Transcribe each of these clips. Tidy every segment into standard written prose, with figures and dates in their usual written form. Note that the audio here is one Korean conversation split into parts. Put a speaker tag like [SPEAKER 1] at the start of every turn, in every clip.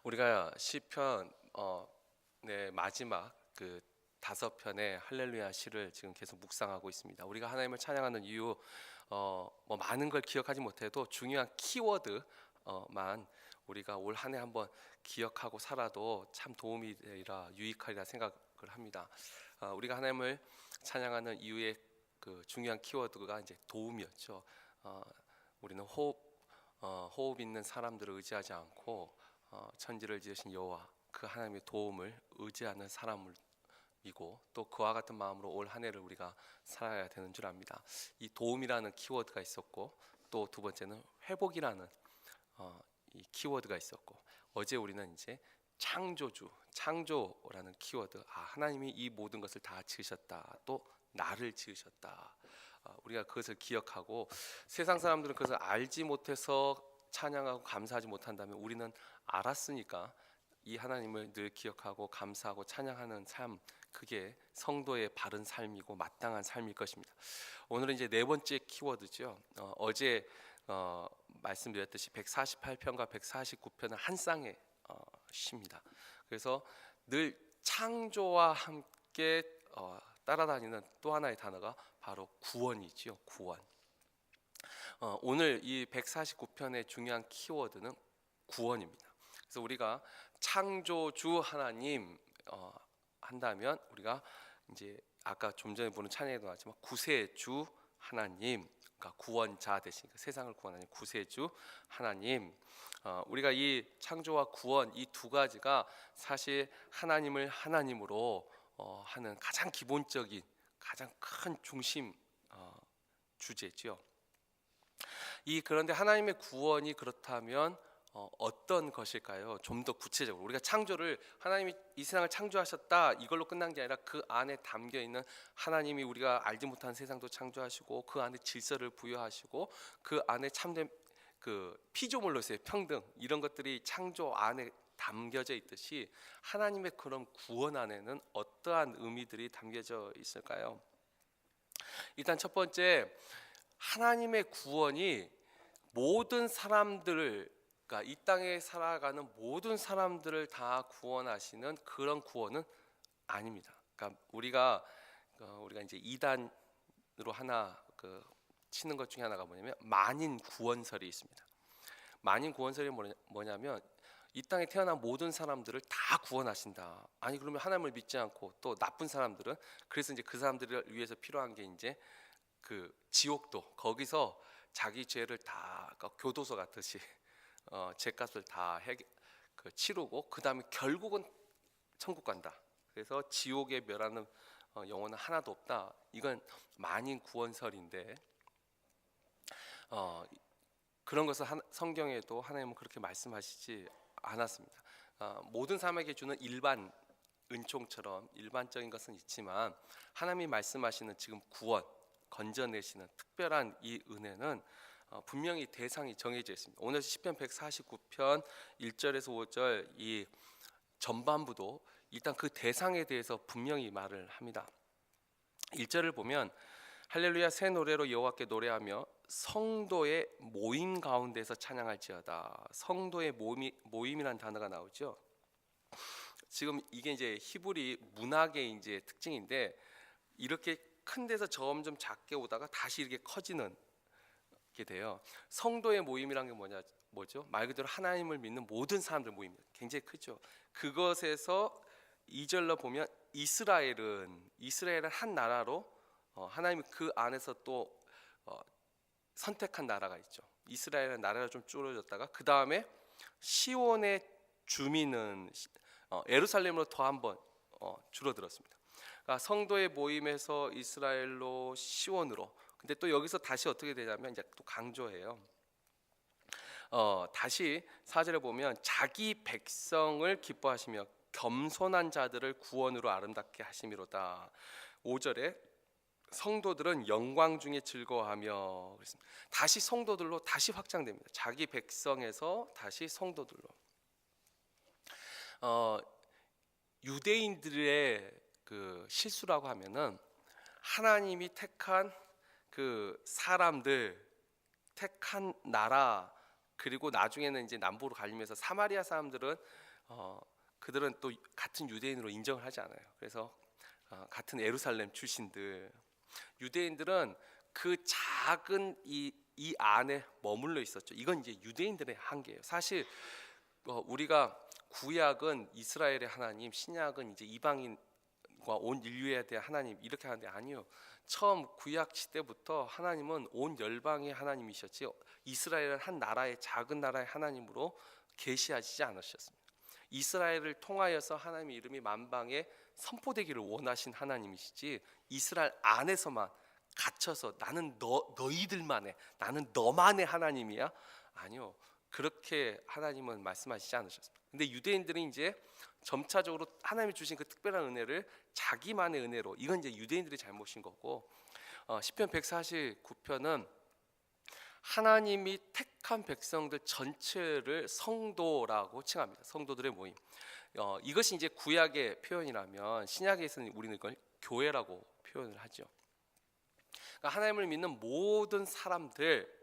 [SPEAKER 1] 우리가 시편 네, 마지막 그 5편의 할렐루야 시를 지금 계속 묵상하고 있습니다. 우리가 하나님을 찬양하는 이유, 뭐 많은 걸 기억하지 못해도 중요한 키워드만 우리가 올 한 해 한번 기억하고 살아도 참 도움이 되리라, 유익하리라 생각을 합니다. 우리가 하나님을 찬양하는 이유의 그 중요한 키워드가 이제 도움이었죠. 우리는 호흡 있는 사람들을 의지하지 않고 천지를 지으신 여호와 그 하나님의 도움을 의지하는 사람이고, 또 그와 같은 마음으로 올 한 해를 우리가 살아야 되는 줄 압니다. 이 도움이라는 키워드가 있었고, 또 두 번째는 회복이라는 이 키워드가 있었고, 어제 우리는 이제 창조라는 키워드, 하나님이 이 모든 것을 다 지으셨다, 또 나를 지으셨다, 우리가 그것을 기억하고, 세상 사람들은 그것을 알지 못해서 찬양하고 감사하지 못한다면, 우리는 알았으니까 이 하나님을 늘 기억하고 감사하고 찬양하는 삶, 그게 성도의 바른 삶이고 마땅한 삶일 것입니다. 오늘은 이제 네 번째 키워드죠. 어제 말씀드렸듯이 148편과 149편은 한 쌍의 시입니다. 그래서 늘 창조와 함께 따라다니는 또 하나의 단어가 바로 구원이지요. 구원. 오늘 이 149편의 중요한 키워드는 구원입니다. 그래서 우리가 창조주 하나님 한다면, 우리가 이제 아까 좀 전에 보는 찬양에도 나왔지만 구세주 하나님, 그러니까 구원자 되신, 세상을 구원하는 구세주 하나님, 우리가 이 창조와 구원, 이 두 가지가 사실 하나님을 하나님으로 하는 가장 기본적인, 가장 큰 중심 주제죠. 그런데 하나님의 구원이 그렇다면 어떤 것일까요? 좀 더 구체적으로 우리가 창조를, 하나님이 이 세상을 창조하셨다, 이걸로 끝난 게 아니라 그 안에 담겨 있는 하나님이 우리가 알지 못한 세상도 창조하시고, 그 안에 질서를 부여하시고, 그 안에 참된 그 피조물로서의 평등, 이런 것들이 창조 안에 담겨져 있듯이 하나님의 그런 구원 안에는 어떠한 의미들이 담겨져 있을까요? 일단 첫 번째, 하나님의 구원이 모든 사람들을, 그러니까 이 땅에 살아가는 모든 사람들을 다 구원하시는 그런 구원은 아닙니다. 그러니까 우리가 이제 이단으로 하나 치는 것 중에 하나가 뭐냐면 만인 구원설이 있습니다. 만인 구원설이 뭐냐면 이 땅에 태어난 모든 사람들을 다 구원하신다. 아니, 그러면 하나님을 믿지 않고 또 나쁜 사람들은, 그래서 이제 그 사람들을 위해서 필요한 게 이제 그 지옥도, 거기서 자기 죄를 다 교도소 같듯이 죄값을 다 치르고, 그 다음에 결국은 천국 간다. 그래서 지옥에 멸하는 영혼은 하나도 없다. 이건 만인 구원설인데, 그런 것을 성경에도 하나님은 그렇게 말씀하시지 않았습니다. 모든 사람에게 주는 일반 은총처럼 일반적인 것은 있지만, 하나님이 말씀하시는 지금 구원, 건져내시는 특별한 이 은혜는 분명히 대상이 정해져 있습니다. 오늘 시편 149편 1절에서 5절 이 전반부도 일단 그 대상에 대해서 분명히 말을 합니다. 1절을 보면 할렐루야, 새 노래로 여호와께 노래하며 성도의 모임 가운데서 찬양할지어다. 성도의 모임이라는 단어가 나오죠. 지금 이게 이제 히브리 문학의 이제 특징인데, 이렇게 큰 데서 점점 작게 오다가 다시 이렇게 커지는 게 돼요. 성도의 모임이란 게 뭐죠? 말 그대로 하나님을 믿는 모든 사람들 모임입니다. 굉장히 크죠. 그것에서 2절로 보면 이스라엘은 한 나라로, 하나님이 그 안에서 또 선택한 나라가 있죠. 이스라엘은 나라가 좀 줄어졌다가 그 다음에 시온의 주민은 예루살렘으로 더 한번 줄어들었습니다. 그러니까 성도의 모임에서 이스라엘로 시온으로. 근데 또 여기서 다시 어떻게 되냐면 이제 또 강조해요. 다시 4절에 보면 자기 백성을 기뻐하시며 겸손한 자들을 구원으로 아름답게 하심이로다. 5절에 성도들은 영광 중에 즐거워하며 그랬습니다. 다시 성도들로 다시 확장됩니다. 자기 백성에서 다시 성도들로. 유대인들의 그 실수라고 하면은, 하나님이 택한 그 사람들, 택한 나라, 그리고 나중에는 이제 남부로 갈리면서 사마리아 사람들은 그들은 또 같은 유대인으로 인정을 하지 않아요. 그래서 같은 예루살렘 출신들 유대인들은 그 작은 이 안에 머물러 있었죠. 이건 이제 유대인들의 한계예요. 사실 우리가 구약은 이스라엘의 하나님, 신약은 이제 이방인과 온 인류에 대한 하나님 이렇게 하는데 아니요. 처음 구약 시대부터 하나님은 온 열방의 하나님이셨지 이스라엘은 한 나라의 작은 나라의 하나님으로 계시하시지 않으셨습니다. 이스라엘을 통하여서 하나님의 이름이 만방에 선포되기를 원하신 하나님이시지 이스라엘 안에서만 갇혀서 나는 너희들만의 나는 너만의 하나님이야? 아니요. 그렇게 하나님은 말씀하시지 않으셨습니다. 근데 유대인들은 이제 점차적으로 하나님이 주신 그 특별한 은혜를 자기만의 은혜로 이건 이제 유대인들의 잘못인 거고 시편 149편은 하나님이 택한 백성들 전체를 성도라고 칭합니다. 성도들의 모임. 이것이 이제 구약의 표현이라면 신약에서는 우리는 이걸 교회라고 표현을 하죠. 그러니까 하나님을 믿는 모든 사람들,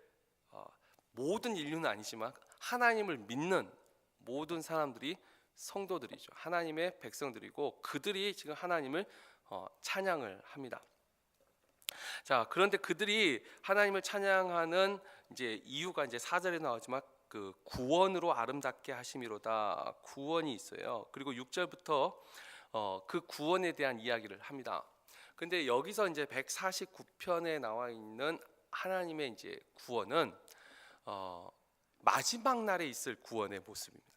[SPEAKER 1] 모든 인류는 아니지만 하나님을 믿는 모든 사람들이 성도들이죠. 하나님의 백성들이고 그들이 지금 하나님을 찬양을 합니다. 자, 그런데 그들이 하나님을 찬양하는 이제 이유가 이제 4절에 나오지만 그 구원으로 아름답게 하심이로다. 구원이 있어요. 그리고 6절부터 그 구원에 대한 이야기를 합니다. 근데 여기서 이제 149편에 나와 있는 하나님의 이제 구원은 마지막 날에 있을 구원의 모습입니다.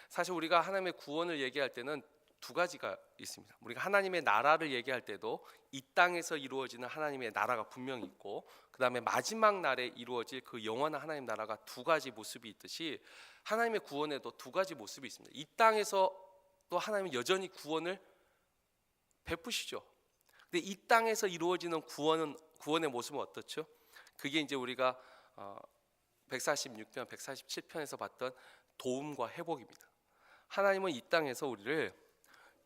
[SPEAKER 1] 사실 우리가 하나님의 구원을 얘기할 때는 두 가지가 있습니다. 우리가 하나님의 나라를 얘기할 때도 이 땅에서 이루어지는 하나님의 나라가 분명히 있고 그 다음에 마지막 날에 이루어질 그 영원한 하나님 나라가 두 가지 모습이 있듯이 하나님의 구원에도 두 가지 모습이 있습니다. 이 땅에서 또 하나님은 여전히 구원을 베푸시죠. 근데 이 땅에서 이루어지는 구원의 모습은 어떻죠? 그게 이제 우리가 146편, 147편에서 봤던 도움과 회복입니다. 하나님은 이 땅에서 우리를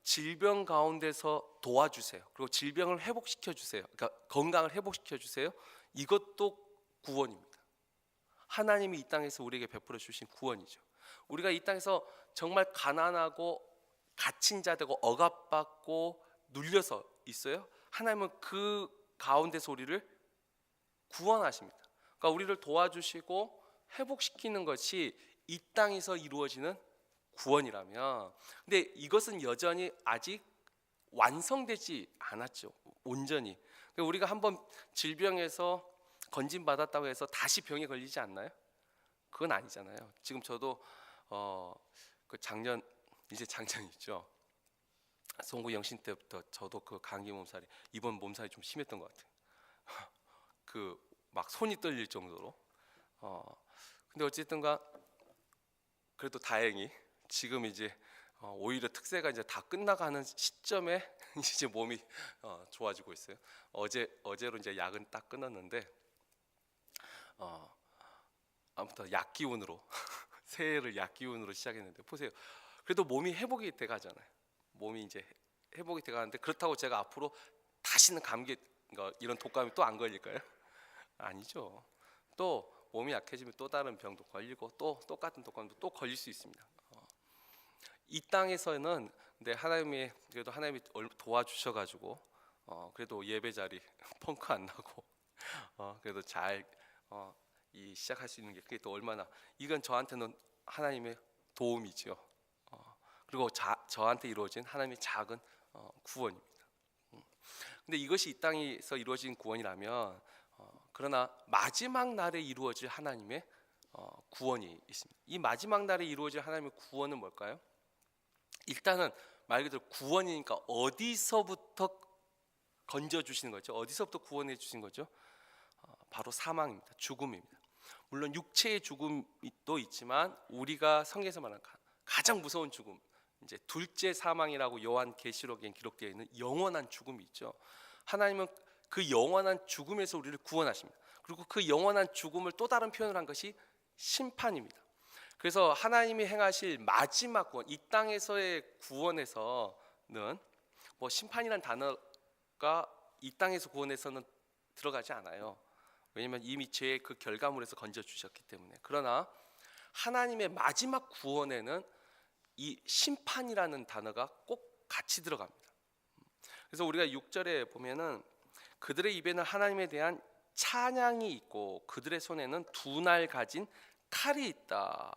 [SPEAKER 1] 질병 가운데서 도와주세요. 그리고 질병을 회복시켜 주세요. 그러니까 건강을 회복시켜 주세요. 이것도 구원입니다. 하나님이 이 땅에서 우리에게 베풀어 주신 구원이죠. 우리가 이 땅에서 정말 가난하고 갇힌 자 되고 억압받고 눌려서 있어요. 하나님은 그 가운데서 우리를 구원하십니다. 그러니까 우리를 도와주시고 회복시키는 것이 이 땅에서 이루어지는 구원이라면, 근데 이것은 여전히 아직 완성되지 않았죠. 온전히. 우리가 한번 질병에서 건진받았다고 해서 다시 병에 걸리지 않나요? 그건 아니잖아요. 지금 저도 그 이제 작년이죠. 송구 영신 때부터 저도 그 감기 몸살이 이번 몸살이 좀 심했던 것 같아요. 그 막 손이 떨릴 정도로. 근데 어쨌든가 그래도 다행히 지금 이제 오히려 특세가 이제 다 끝나가는 시점에 이제 몸이 좋아지고 있어요. 어제로 이제 약은 딱 끊었는데 아무튼 약 기운으로 새해를 약 기운으로 시작했는데 보세요. 그래도 몸이 회복이 돼 가잖아요. 몸이 이제 회복이 돼 가는데 그렇다고 제가 앞으로 다시는 감기 이런 독감이 또 안 걸릴까요? 아니죠. 또 몸이 약해지면 또 다른 병도 걸리고 또 똑같은 독감도 또 걸릴 수 있습니다. 이 땅에서는 근데 하나님이 도와주셔가지고 그래도 예배 자리 펑크 안 나고 그래도 잘 시작할 수 있는 게 그게 또 얼마나 이건 저한테는 하나님의 도움이죠. 그리고 저한테 이루어진 하나님의 작은 구원입니다. 근데 이것이 이 땅에서 이루어진 구원이라면 그러나 마지막 날에 이루어질 하나님의 구원이 있습니다. 이 마지막 날에 이루어질 하나님의 구원은 뭘까요? 일단은 말 그대로 구원이니까 어디서부터 건져주시는 거죠? 어디서부터 구원해 주신 거죠? 바로 사망입니다. 죽음입니다. 물론 육체의 죽음도 있지만 우리가 성경에서 말하는 가장 무서운 죽음, 이제 둘째 사망이라고 요한계시록에 기록되어 있는 영원한 죽음이 있죠. 하나님은 그 영원한 죽음에서 우리를 구원하십니다. 그리고 그 영원한 죽음을 또 다른 표현을 한 것이 심판입니다. 그래서 하나님이 행하실 마지막 구원, 이 땅에서의 구원에서는 뭐 심판이란 단어가 이 땅에서 구원에서는 들어가지 않아요. 왜냐하면 이미 죄의 그 결과물에서 건져 주셨기 때문에. 그러나 하나님의 마지막 구원에는 이 심판이라는 단어가 꼭 같이 들어갑니다. 그래서 우리가 6절에 보면은 그들의 입에는 하나님에 대한 찬양이 있고 그들의 손에는 두 날 가진 칼이 있다.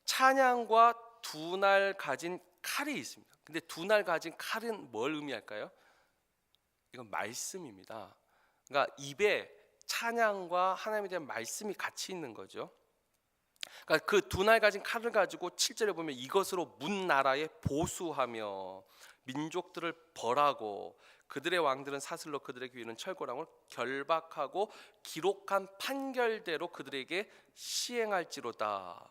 [SPEAKER 1] 찬양과 두 날 가진 칼이 있습니다. 근데 두 날 가진 칼은 뭘 의미할까요? 이건 말씀입니다. 그러니까 입에 찬양과 하나님에 대한 말씀이 같이 있는 거죠. 그러니까 그 두 날 가진 칼을 가지고 7절에 보면 이것으로 문 나라에 보수하며 민족들을 벌하고 그들의 왕들은 사슬로 그들의 위는 철거랑을 결박하고 기록한 판결대로 그들에게 시행할지로다.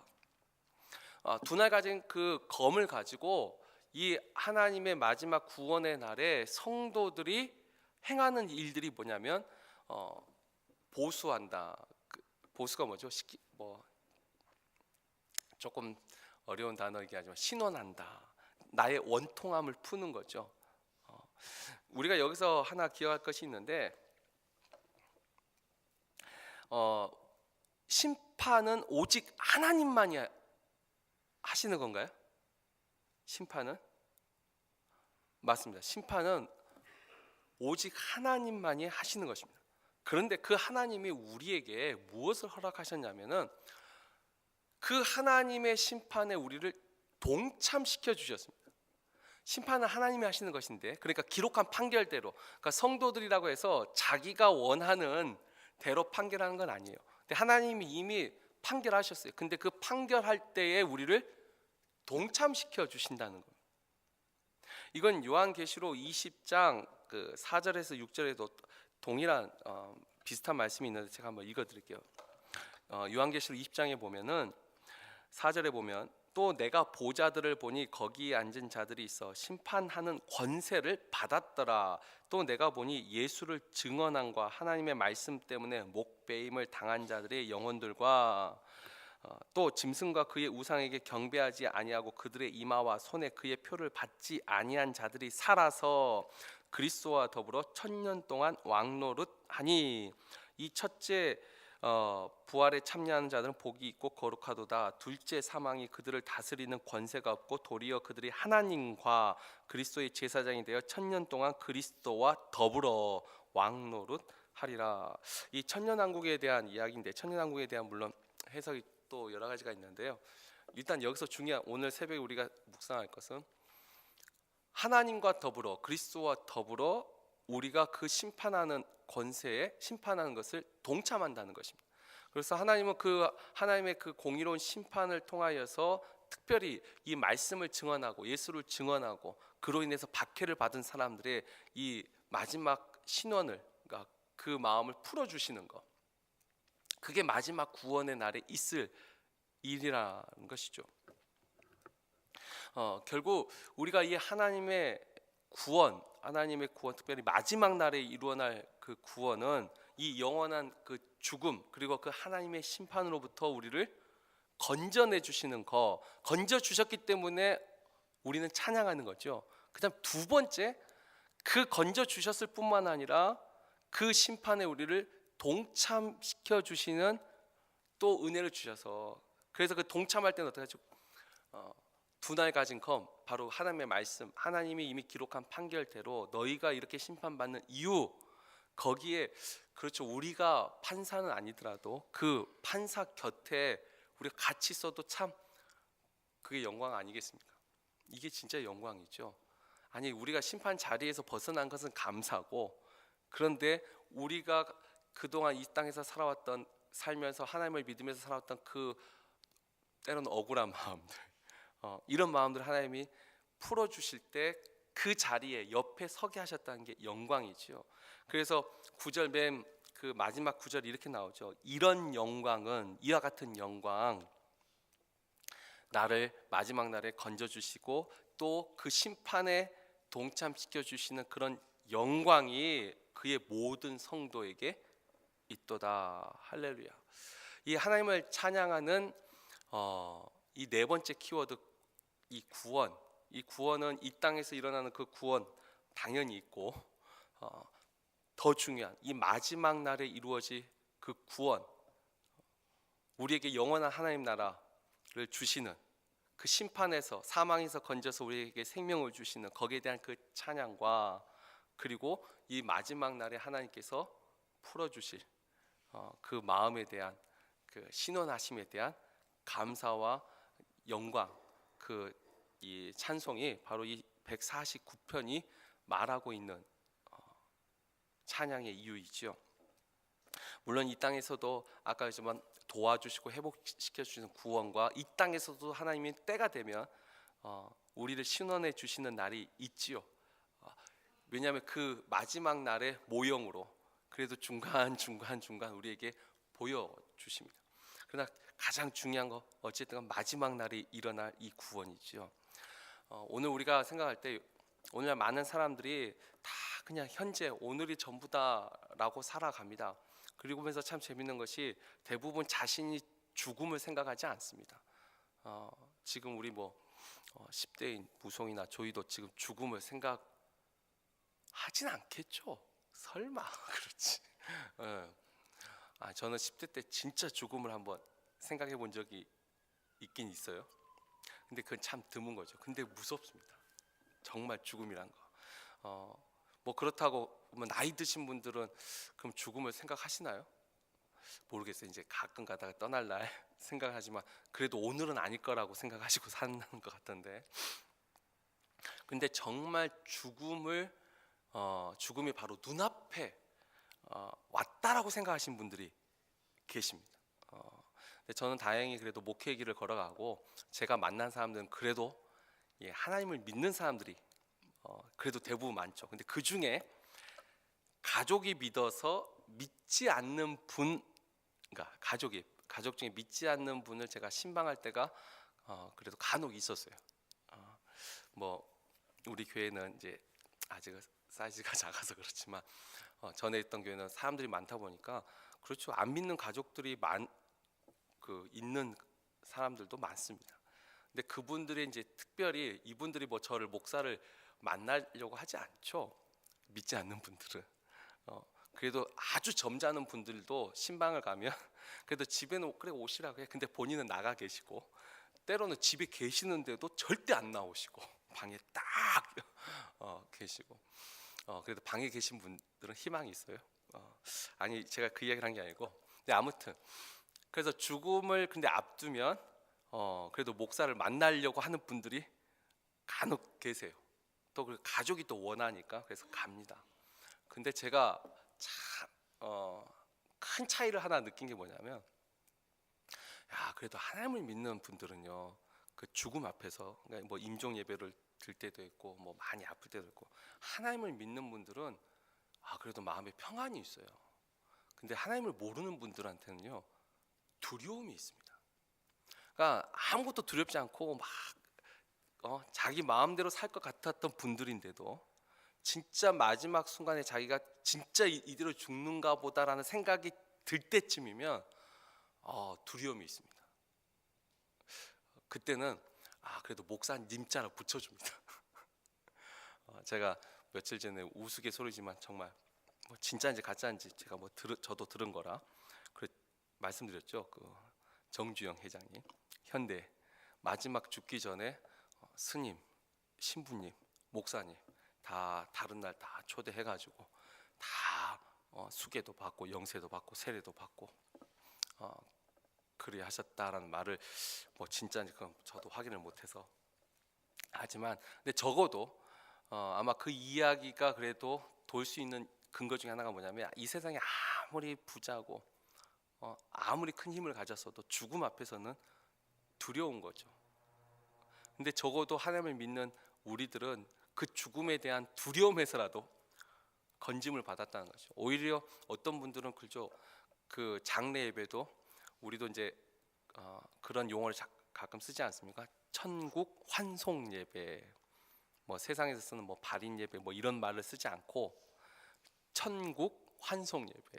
[SPEAKER 1] 두 날 가진 그 검을 가지고 이 하나님의 마지막 구원의 날에 성도들이 행하는 일들이 뭐냐면 보수한다. 보수가 뭐죠? 조금 어려운 단어이긴 하지만 신원한다. 나의 원통함을 푸는 거죠. 우리가 여기서 하나 기억할 것이 있는데 심판은 오직 하나님만이 하시는 건가요? 심판은? 맞습니다. 심판은 오직 하나님만이 하시는 것입니다. 그런데 그 하나님이 우리에게 무엇을 허락하셨냐면은 그 하나님의 심판에 우리를 동참시켜 주셨습니다. 심판은 하나님이 하시는 것인데, 그러니까 기록한 판결대로, 그러니까 성도들이라고 해서 자기가 원하는 대로 판결하는 건 아니에요. 근데 하나님이 이미 판결하셨어요. 근데 그 판결할 때에 우리를 동참시켜 주신다는 겁니다. 이건 요한계시록 20장 그 4절에서 6절에도 동일한 비슷한 말씀이 있는데 제가 한번 읽어드릴게요. 요한계시록 20장에 보면은 4절에 보면 또 내가 보좌들을 보니 거기에 앉은 자들이 있어 심판하는 권세를 받았더라. 또 내가 보니 예수를 증언함과 하나님의 말씀 때문에 목배임을 당한 자들의 영혼들과 또 짐승과 그의 우상에게 경배하지 아니하고 그들의 이마와 손에 그의 표를 받지 아니한 자들이 살아서 그리스도와 더불어 1000년 동안 왕노릇하니 이 첫째 부활에 참여하는 자들은 복이 있고 거룩하도다. 둘째 사망이 그들을 다스리는 권세가 없고 도리어 그들이 하나님과 그리스도의 제사장이 되어 1000년 동안 그리스도와 더불어 왕노릇하리라. 이 천년왕국에 대한 이야기인데 천년왕국에 대한 물론 해석이 또 여러 가지가 있는데요. 일단 여기서 중요한 오늘 새벽에 우리가 묵상할 것은 하나님과 더불어 그리스도와 더불어 우리가 그 심판하는 권세에 심판하는 것을 동참한다는 것입니다. 그래서 하나님은 그 하나님의 그 공의로운 심판을 통하여서 특별히 이 말씀을 증언하고 예수를 증언하고 그로 인해서 박해를 받은 사람들의 이 마지막 신원을 그러니까 그 마음을 풀어주시는 것, 그게 마지막 구원의 날에 있을 일이라는 것이죠. 결국 우리가 이 하나님의 구원, 특별히 마지막 날에 이루어날 그 구원은 이 영원한 그 죽음 그리고 그 하나님의 심판으로부터 우리를 건져내 주시는 거, 건져 주셨기 때문에 우리는 찬양하는 거죠. 그다음 두 번째, 그 건져 주셨을 뿐만 아니라 그 심판에 우리를 동참시켜 주시는 또 은혜를 주셔서, 그래서 그 동참할 때는 어떻게 하죠? 두 날 가진 검, 바로 하나님의 말씀, 하나님이 이미 기록한 판결대로 너희가 이렇게 심판받는 이유, 거기에 그렇죠, 우리가 판사는 아니더라도 그 판사 곁에 우리가 같이 있어도 참 그게 영광 아니겠습니까? 이게 진짜 영광이죠. 아니, 우리가 심판 자리에서 벗어난 것은 감사고, 그런데 우리가 그동안 이 땅에서 살면서 하나님을 믿으면서 살아왔던 그 때로는 억울한 마음들, 이런 마음들 하나님이 풀어주실 때 그 자리에 옆에 서게 하셨다는 게 영광이죠. 그래서 9절 맨 그 마지막 9절이 이렇게 나오죠. 이런 영광은, 이와 같은 영광, 나를 마지막 날에 건져주시고 또 그 심판에 동참시켜 주시는 그런 영광이 그의 모든 성도에게 있도다. 할렐루야. 이 하나님을 찬양하는 이 네 번째 키워드, 이 구원은 이 땅에서 일어나는 그 구원 당연히 있고, 더 중요한 이 마지막 날에 이루어질 그 구원, 우리에게 영원한 하나님 나라를 주시는 그 심판에서 사망에서 건져서 우리에게 생명을 주시는 거기에 대한 그 찬양과 그리고 이 마지막 날에 하나님께서 풀어주실 그 마음에 대한 그 신원하심에 대한 감사와 영광 그 이 찬송이 바로 이 149편이 말하고 있는 찬양의 이유이죠. 물론 이 땅에서도 아까 했지만 도와주시고 회복시켜 주시는 구원과 이 땅에서도 하나님이 때가 되면 우리를 신원해 주시는 날이 있지요. 왜냐하면 그 마지막 날의 모형으로 그래도 중간 우리에게 보여 주십니다. 그러나 가장 중요한 거 어쨌든 마지막 날이 일어날 이 구원이죠. 오늘 우리가 생각할 때 오늘날 많은 사람들이 다 그냥 현재 오늘이 전부다라고 살아갑니다. 그리고면서 참 재밌는 것이 대부분 자신이 죽음을 생각하지 않습니다. 지금 우리 10대인 무송이나 조이도 지금 죽음을 생각하진 않겠죠. 설마 그렇지. 저는 10대 때 진짜 죽음을 한번 생각해 본 적이 있긴 있어요. 근데 그건 참 드문 거죠. 근데 무섭습니다. 정말 죽음이란 거. 그렇다고 나이 드신 분들은 그럼 죽음을 생각하시나요? 모르겠어요. 이제 가끔 가다가 떠날 날 생각하지만 그래도 오늘은 아닐 거라고 생각하시고 사는 것 같던데. 근데 정말 죽음이 바로 눈앞에 왔다라고 생각하시는 분들이 계십니다. 근데 저는 다행히 그래도 목회의 길을 걸어가고 제가 만난 사람들은 그래도 하나님을 믿는 사람들이 그래도 대부분 많죠. 근데 그 중에 가족이 믿어서 믿지 않는 분, 그러니까 가족 중에 믿지 않는 분을 제가 신방할 때가 그래도 간혹 있었어요. 우리 교회는 이제 아직 사이즈가 작아서 그렇지만 전에 있던 교회는 사람들이 많다 보니까 그렇죠. 안 믿는 가족들이 있는 사람들도 많습니다. 근데 그분들이 이제 특별히 이분들이 저를 목사를 만나려고 하지 않죠. 믿지 않는 분들은. 그래도 아주 점잖은 분들도 신방을 가면 그래도 집에는 그래 오시라고 해. 근데 본인은 나가 계시고 때로는 집에 계시는데도 절대 안 나오시고 방에 딱 계시고 그래도 방에 계신 분들은 희망이 있어요. 아니 제가 그 이야기를 한 게 아니고 근데 아무튼 그래서 죽음을 근데 앞두면 그래도 목사를 만나려고 하는 분들이 간혹 계세요. 또 그 가족이 또 원하니까 그래서 갑니다. 근데 제가 참 큰 차이를 하나 느낀 게 뭐냐면 그래도 하나님을 믿는 분들은요 그 죽음 앞에서 그러니까 임종 예배를 들 때도 있고 많이 아플 때도 있고 하나님을 믿는 분들은 그래도 마음에 평안이 있어요. 근데 하나님을 모르는 분들한테는요 두려움이 있습니다. 그러니까 아무것도 두렵지 않고 자기 마음대로 살 것 같았던 분들인데도 진짜 마지막 순간에 자기가 진짜 이대로 죽는가 보다라는 생각이 들 때쯤이면 두려움이 있습니다. 그때는 그래도 목사님자를 붙여줍니다. 제가 며칠 전에 우스갯소리지만 정말 진짜인지 가짜인지 제가 저도 들은 거라 말씀드렸죠. 그 정주영 회장님 현대 마지막 죽기 전에 스님, 신부님, 목사님 다 다른 날 다 초대해가지고 다 수계도 받고 영세도 받고 세례도 받고 그리 하셨다라는 말을 진짜인지 그건 저도 확인을 못해서 하지만 근데 적어도 아마 그 이야기가 그래도 돌 수 있는 근거 중에 하나가 뭐냐면 이 세상에 아무리 부자고 아무리 큰 힘을 가졌어도 죽음 앞에서는 두려운 거죠. 근데 적어도 하나님을 믿는 우리들은 그 죽음에 대한 두려움에서라도 건짐을 받았다는 거죠. 오히려 어떤 분들은 그죠 그 장례 예배도 우리도 이제 그런 용어를 가끔 쓰지 않습니까? 천국 환송 예배, 세상에서 쓰는 발인 예배 이런 말을 쓰지 않고 천국 환송 예배.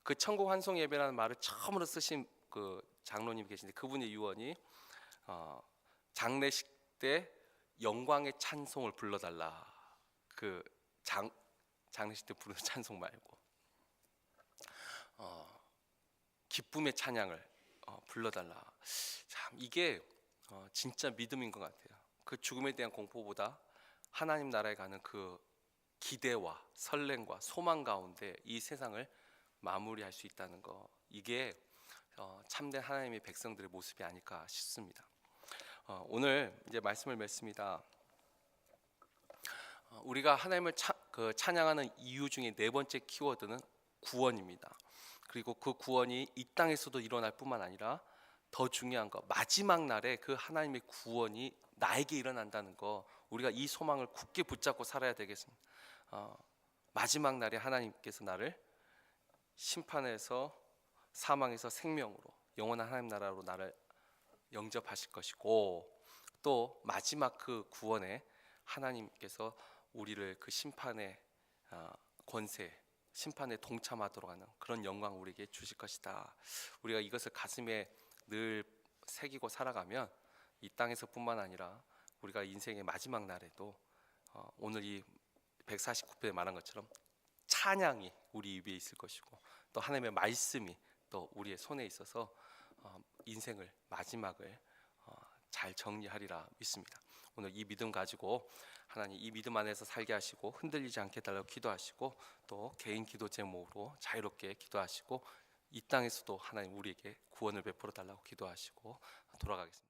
[SPEAKER 1] 그 천국 환송 예배라는 말을 처음으로 쓰신 그 장로님 계신데 그분의 유언이 장례식 때 영광의 찬송을 불러달라. 그 장례식 때 부르는 찬송 말고 기쁨의 찬양을 불러달라. 참 이게 진짜 믿음인 것 같아요. 그 죽음에 대한 공포보다 하나님 나라에 가는 그 기대와 설렘과 소망 가운데 이 세상을 마무리할 수 있다는 거, 이게 참된 하나님의 백성들의 모습이 아닐까 싶습니다. 오늘 이제 말씀을 맺습니다. 우리가 하나님을 찬양하는 이유 중에 네 번째 키워드는 구원입니다. 그리고 그 구원이 이 땅에서도 일어날 뿐만 아니라 더 중요한 거, 마지막 날에 그 하나님의 구원이 나에게 일어난다는 거, 우리가 이 소망을 굳게 붙잡고 살아야 되겠습니다. 마지막 날에 하나님께서 나를 심판에서 사망에서 생명으로 영원한 하나님 나라로 나를 영접하실 것이고, 또 마지막 그 구원에 하나님께서 우리를 그 심판의 권세, 심판에 동참하도록 하는 그런 영광 우리에게 주실 것이다. 우리가 이것을 가슴에 늘 새기고 살아가면 이 땅에서뿐만 아니라 우리가 인생의 마지막 날에도 오늘 이 149편에 말한 것처럼 찬양이 우리 입에 있을 것이고, 또 하나님의 말씀이 또 우리의 손에 있어서 인생을 마지막을 잘 정리하리라 믿습니다. 오늘 이 믿음 가지고 하나님 이 믿음 안에서 살게 하시고 흔들리지 않게 달라고 기도하시고, 또 개인 기도 제목으로 자유롭게 기도하시고, 이 땅에서도 하나님 우리에게 구원을 베풀어 달라고 기도하시고 돌아가겠습니다.